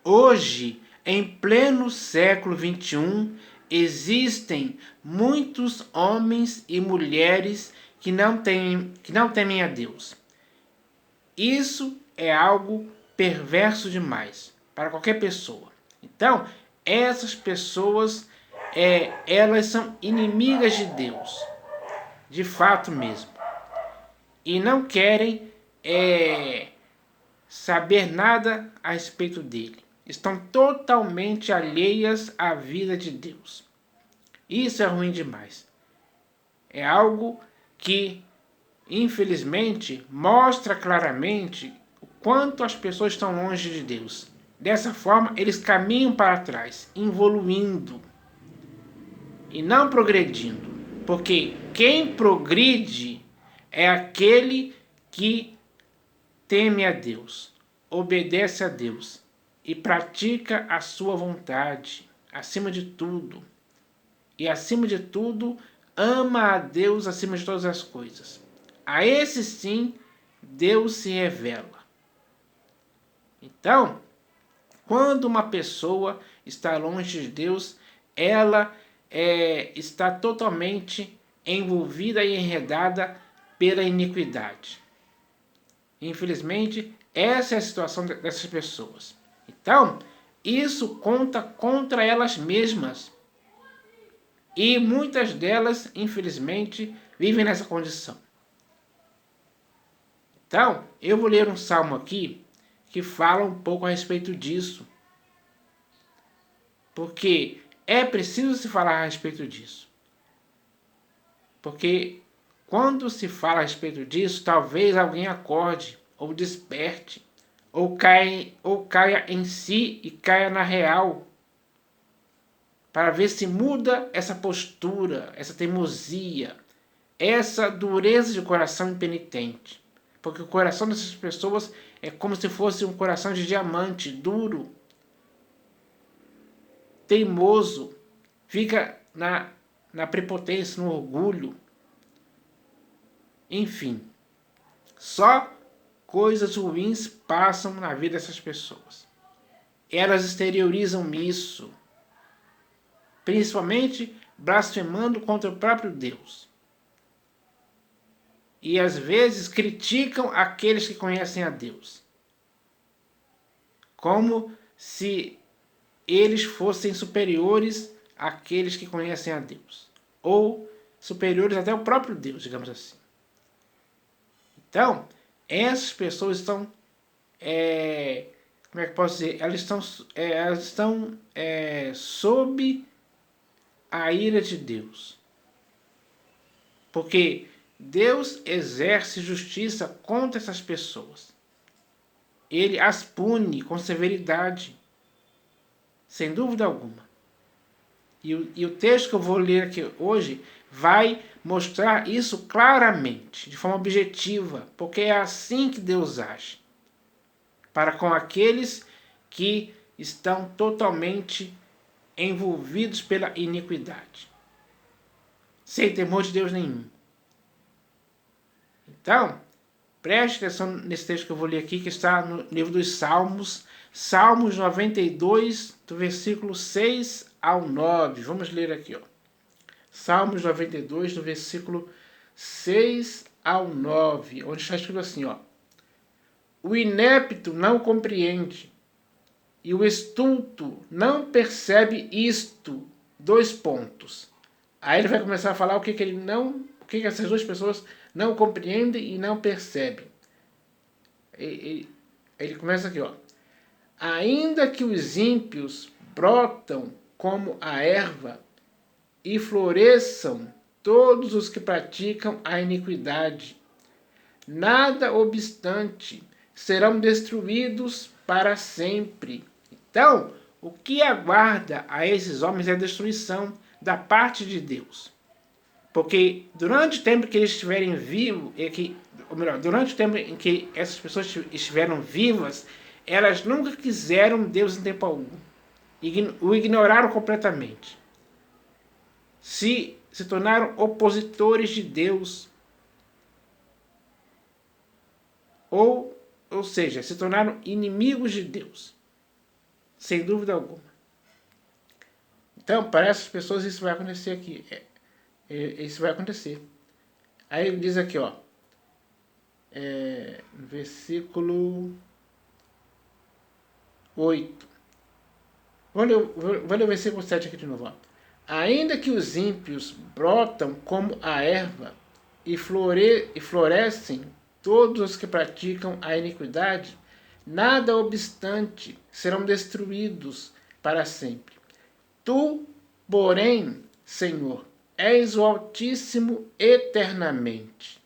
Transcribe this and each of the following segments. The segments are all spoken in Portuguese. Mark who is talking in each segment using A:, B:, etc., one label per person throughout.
A: Hoje, em pleno século XXI, existem muitos homens e mulheres que não temem a Deus. Isso é algo perverso demais para qualquer pessoa. Então, essas pessoas, elas são inimigas de Deus, de fato mesmo, e não querem saber nada a respeito dele. Estão totalmente alheias à vida de Deus. Isso é ruim demais. É algo que, infelizmente, mostra claramente o quanto as pessoas estão longe de Deus. Dessa forma, eles caminham para trás, evoluindo e não progredindo. Porque quem progride é aquele que teme a Deus, obedece a Deus e pratica a sua vontade, acima de tudo. E acima de tudo, ama a Deus acima de todas as coisas. A esse sim, Deus se revela. Então, quando uma pessoa está longe de Deus, ela está totalmente envolvida e enredada pela iniquidade. Infelizmente, essa é a situação dessas pessoas. Então, isso conta contra elas mesmas. E muitas delas, infelizmente, vivem nessa condição. Então, eu vou ler um salmo aqui que fala um pouco a respeito disso. Porque é preciso se falar a respeito disso. Porque quando se fala a respeito disso, talvez alguém acorde, ou desperte, ou caia em si e caia na real, para ver se muda essa postura, essa teimosia, essa dureza de coração impenitente. Porque o coração dessas pessoas é como se fosse um coração de diamante, duro, teimoso, fica na prepotência, no orgulho. Enfim, só coisas ruins passam na vida dessas pessoas. Elas exteriorizam isso, principalmente blasfemando contra o próprio Deus. E às vezes criticam aqueles que conhecem a Deus, como se eles fossem superiores àqueles que conhecem a Deus, ou superiores até ao próprio Deus, digamos assim. Então, essas pessoas estão, como é que eu posso dizer? Elas estão sob a ira de Deus. Porque Deus exerce justiça contra essas pessoas. Ele as pune com severidade, sem dúvida alguma. E o texto que eu vou ler aqui hoje vai mostrar isso claramente, de forma objetiva, porque é assim que Deus age para com aqueles que estão totalmente envolvidos pela iniquidade, sem temor de Deus nenhum. Então, preste atenção nesse texto que eu vou ler aqui, que está no livro dos Salmos, Salmos 92, do versículo 6 ao 9. Vamos ler aqui, ó. Salmos 92, do versículo 6 ao 9, onde está escrito assim, ó: o inepto não compreende, e o estulto não percebe isto. Dois pontos. Aí ele vai começar a falar o que essas duas pessoas não compreendem e não percebem. Ele começa aqui, ó: ainda que os ímpios brotam como a erva e floresçam todos os que praticam a iniquidade, nada obstante serão destruídos para sempre. Então, o que aguarda a esses homens é a destruição da parte de Deus. Porque durante o tempo que eles estiverem vivos, durante o tempo em que essas pessoas estiveram vivas, elas nunca quiseram Deus em tempo algum. O ignoraram completamente. Se tornaram opositores de Deus. Ou seja, se tornaram inimigos de Deus. sem dúvida alguma. Então, para essas pessoas isso vai acontecer aqui. Isso vai acontecer. Aí ele diz aqui, ó, versículo 8. Vou ler o versículo 7 aqui de novo. Ó. Ainda que os ímpios brotam como a erva e florescem todos os que praticam a iniquidade, nada obstante serão destruídos para sempre. Tu, porém, Senhor, és o Altíssimo eternamente.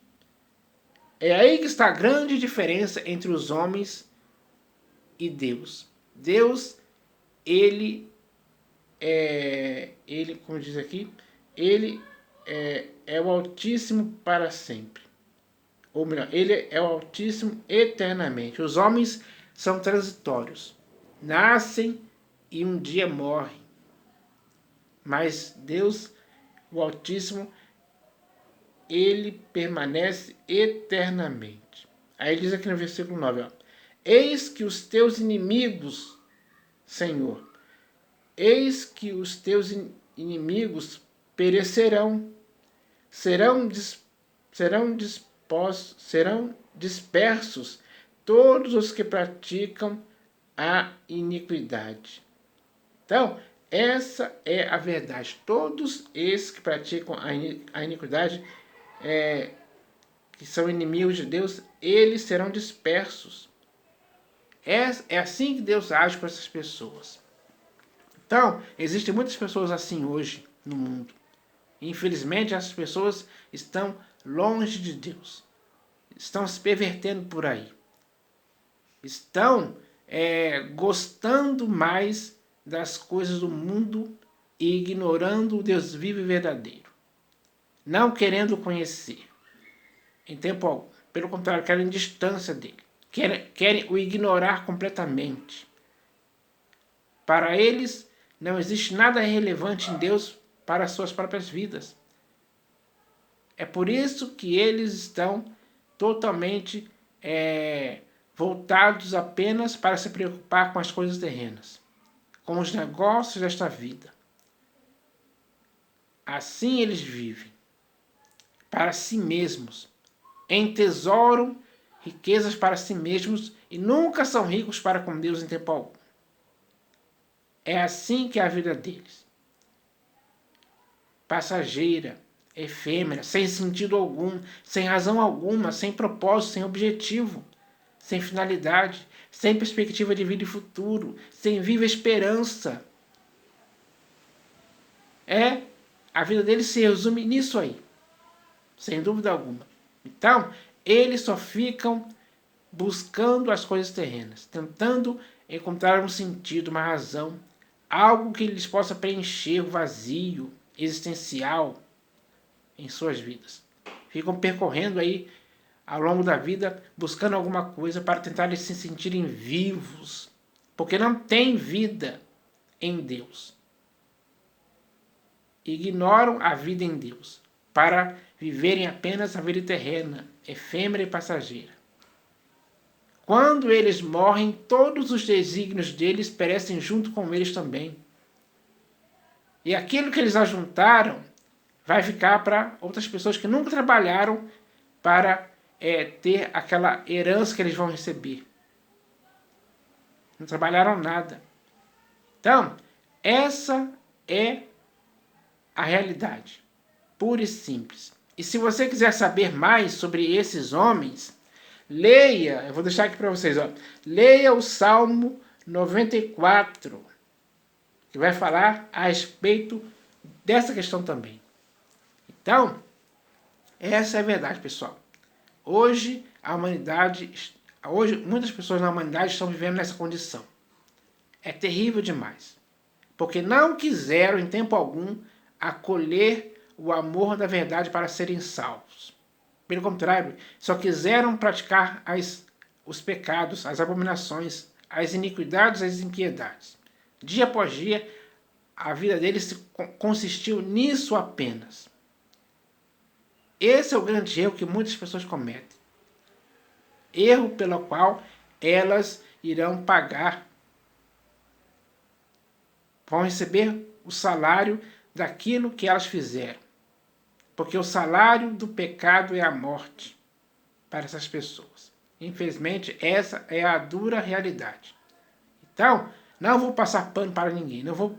A: É aí que está a grande diferença entre os homens e Deus. Deus, ele, como diz aqui, ele é o Altíssimo para sempre. Ou melhor, ele é o Altíssimo eternamente. Os homens são transitórios. Nascem e um dia morrem. Mas Deus, o Altíssimo, ele permanece eternamente. Aí diz aqui no versículo 9, ó, eis que os teus inimigos, Senhor, eis que os teus inimigos perecerão, serão dispersos todos os que praticam a iniquidade. Então, essa é a verdade. Todos esses que praticam a iniquidade, que são inimigos de Deus, eles serão dispersos. É assim que Deus age com essas pessoas. Então, existem muitas pessoas assim hoje no mundo. Infelizmente, essas pessoas estão longe de Deus. Estão se pervertendo por aí. Estão gostando mais das coisas do mundo e ignorando o Deus vivo e verdadeiro. Não querendo conhecer. Em tempo algum. Pelo contrário, querem distância dele. Querem o ignorar completamente. Para eles, não existe nada relevante em Deus para as suas próprias vidas. É por isso que eles estão totalmente voltados apenas para se preocupar com as coisas terrenas, com os negócios desta vida. Assim eles vivem, para si mesmos, entesouram riquezas para si mesmos e nunca são ricos para com Deus em tempo algum. É assim que é a vida deles. Passageira, efêmera, sem sentido algum, sem razão alguma, sem propósito, sem objetivo, sem finalidade, sem perspectiva de vida e futuro, sem viva esperança. A vida deles se resume nisso aí, sem dúvida alguma. Então, eles só ficam buscando as coisas terrenas, tentando encontrar um sentido, uma razão, algo que lhes possa preencher o vazio existencial em suas vidas. Ficam percorrendo aí ao longo da vida, buscando alguma coisa para tentar se sentirem vivos, porque não tem vida em Deus. Ignoram a vida em Deus para viverem apenas a vida terrena, efêmera e passageira. Quando eles morrem, todos os desígnios deles perecem junto com eles também. E aquilo que eles ajuntaram vai ficar para outras pessoas que nunca trabalharam para ter aquela herança que eles vão receber. Não trabalharam nada. Então, essa é a realidade, pura e simples. E se você quiser saber mais sobre esses homens, leia, eu vou deixar aqui para vocês, ó, leia o Salmo 94, que vai falar a respeito dessa questão também. Então, essa é a verdade, pessoal. Hoje, muitas pessoas na humanidade estão vivendo nessa condição. É terrível demais. Porque não quiseram, em tempo algum, acolher o amor da verdade para serem salvos. Pelo contrário, só quiseram praticar os pecados, as abominações, as iniquidades, as impiedades. Dia após dia, a vida deles consistiu nisso apenas. Esse é o grande erro que muitas pessoas cometem. Erro pelo qual elas irão pagar vão receber o salário daquilo que elas fizeram. Porque o salário do pecado é a morte para essas pessoas. Infelizmente, essa é a dura realidade. Então, não vou passar pano para ninguém, não vou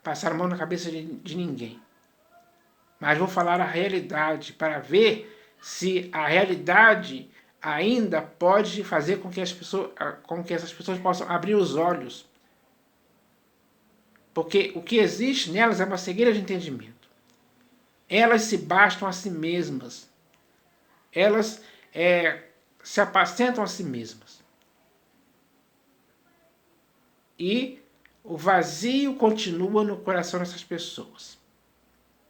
A: passar a mão na cabeça de ninguém. Mas vou falar a realidade para ver se a realidade ainda pode fazer com que essas pessoas possam abrir os olhos. Porque o que existe nelas é uma cegueira de entendimento. Elas se bastam a si mesmas. Elas se apacentam a si mesmas. E o vazio continua no coração dessas pessoas.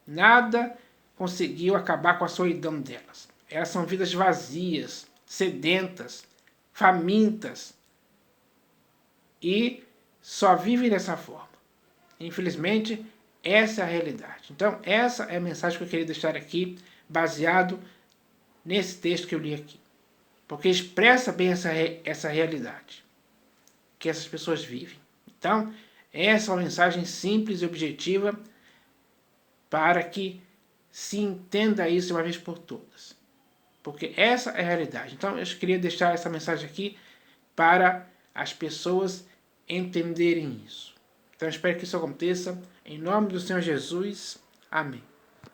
A: Nada conseguiu acabar com a solidão delas. Elas são vidas vazias, sedentas, famintas. E só vivem dessa forma. Infelizmente, essa é a realidade. Então, essa é a mensagem que eu queria deixar aqui, baseado nesse texto que eu li aqui. Porque expressa bem essa realidade que essas pessoas vivem. Então, essa é uma mensagem simples e objetiva para que se entenda isso de uma vez por todas. Porque essa é a realidade. Então, eu queria deixar essa mensagem aqui para as pessoas entenderem isso. Então, eu espero que isso aconteça. Em nome do Senhor Jesus. Amém.